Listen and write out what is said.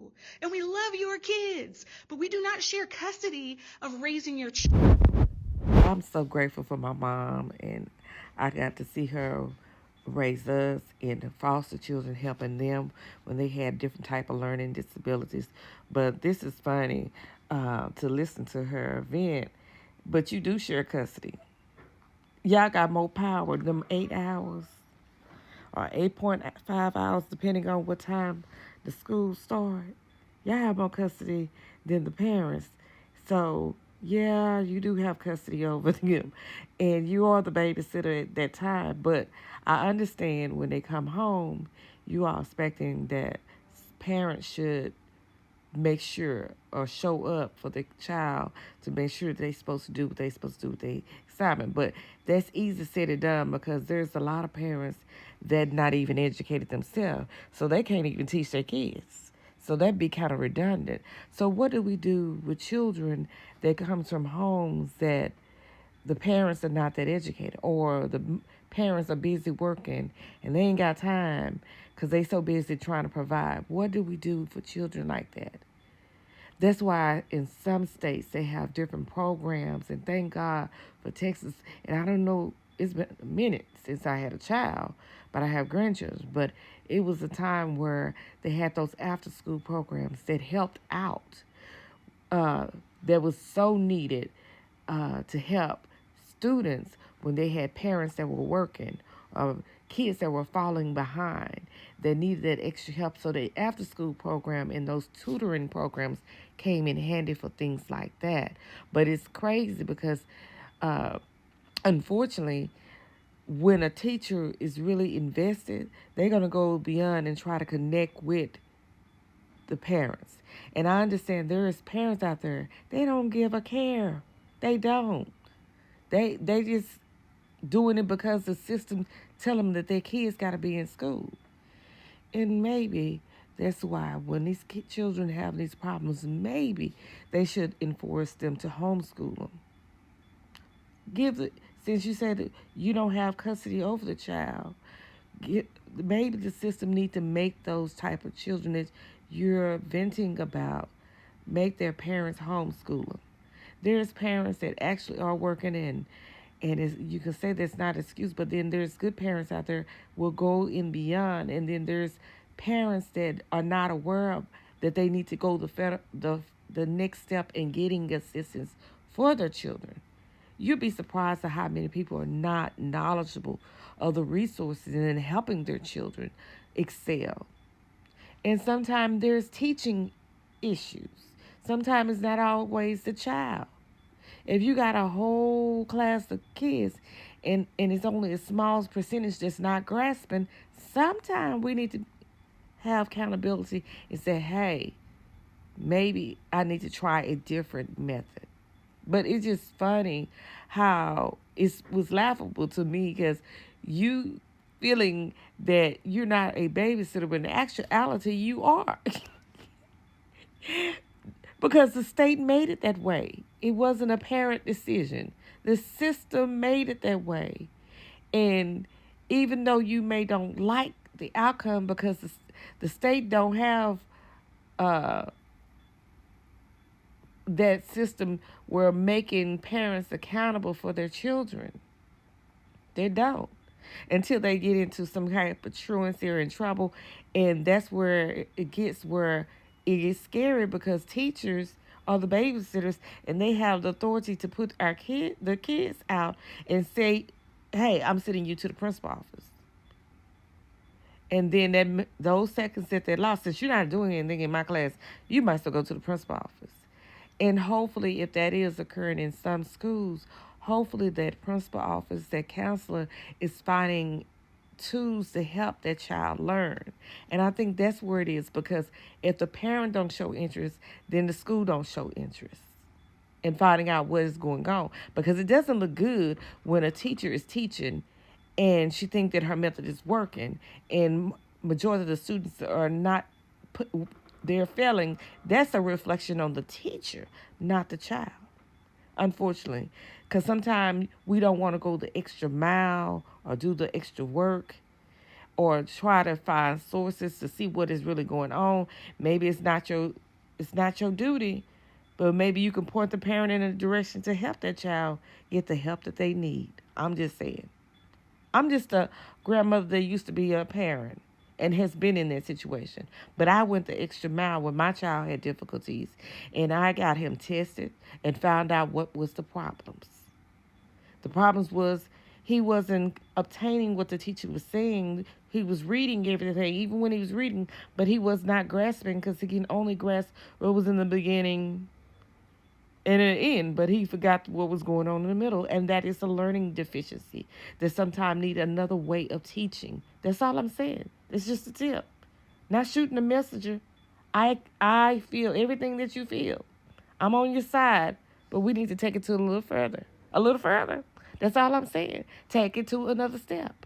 you. And we love your kids, but we do not share custody of raising your children. I'm so grateful for my mom, and I got to see her raise us and the foster children, helping them when they had different type of learning disabilities. But this is funny to listen to her vent. But you do share custody. Y'all got more power. Them 8 hours or 8.5 hours, depending on what time the school start. Y'all have more custody than the parents. So, yeah, you do have custody over them. And you are the babysitter at that time. But I understand when they come home, you are expecting that parents should make sure or show up for the child to make sure they're supposed to do what they're supposed to do with their assignment. But that's easy said and done because there's a lot of parents that not even educated themselves, so they can't even teach their kids. So that'd be kind of redundant. So what do we do with children that comes from homes that the parents are not that educated, or the parents are busy working and they ain't got time because they so busy trying to provide? What do we do for children like that? That's why in some states they have different programs, and thank God for Texas. And I don't know, it's been a minute since I had a child, but I have grandchildren. But it was a time where they had those after school programs that helped out, uh, that was so needed to help students when they had parents that were working or kids that were falling behind that needed that extra help. So the after school program and those tutoring programs came in handy for things like that. But it's crazy because uh, unfortunately, when a teacher is really invested, they're going to go beyond and try to connect with the parents. And I understand there is parents out there, they don't give a care. They don't. They just doing it because the system tell them that their kids got to be in school. And maybe that's why when these children have these problems, maybe they should enforce them to homeschool them. Give the Since you said that you don't have custody over the child, maybe the system need to make those type of children that you're venting about, make their parents homeschool them. There's parents that actually are working and you can say that's not an excuse, but then there's good parents out there will go in beyond, and then there's parents that are not aware of that they need to go the next step in getting assistance for their children. You'd be surprised at how many people are not knowledgeable of the resources and in helping their children excel. And sometimes there's teaching issues. Sometimes it's not always the child. If you got a whole class of kids and it's only a small percentage that's not grasping, sometimes we need to have accountability and say, hey, maybe I need to try a different method. But it's just funny how it was laughable to me because you feeling that you're not a babysitter, but in actuality you are. Because the state made it that way. It wasn't a parent decision. The system made it that way. And even though you may don't like the outcome because the state don't have uh, that system where making parents accountable for their children. They don't. Until they get into some kind of truancy or in trouble. And that's where it gets where it gets scary because teachers are the babysitters and they have the authority to put the kids out and say, hey, I'm sending you to the principal office. And then those seconds that they lost, since you're not doing anything in my class, you might still go to the principal office. And hopefully, if that is occurring in some schools, hopefully that principal office, that counselor is finding tools to help that child learn. And I think that's where it is because if the parent don't show interest, then the school don't show interest in finding out what is going on. Because it doesn't look good when a teacher is teaching and she thinks that her method is working and majority of the students are not put, they're failing. That's a reflection on the teacher, not the child, unfortunately. Because sometimes we don't want to go the extra mile or do the extra work. or try to find sources to see what is really going on. Maybe it's not your duty, but maybe you can point the parent in a direction to help that child get the help that they need. I'm just saying. I'm just a grandmother that used to be a parent and has been in that situation. But I went the extra mile when my child had difficulties, and I got him tested and found out what was the problems. The problems was he wasn't obtaining what the teacher was saying. He was reading everything, even when he was reading, but he was not grasping because he can only grasp what was in the beginning and an end, but he forgot what was going on in the middle, and that is a learning deficiency that sometimes need another way of teaching. That's all I'm saying. It's just a tip. Not shooting a messenger. I feel everything that you feel. I'm on your side, but we need to take it to a little further. A little further. That's all I'm saying. Take it to another step.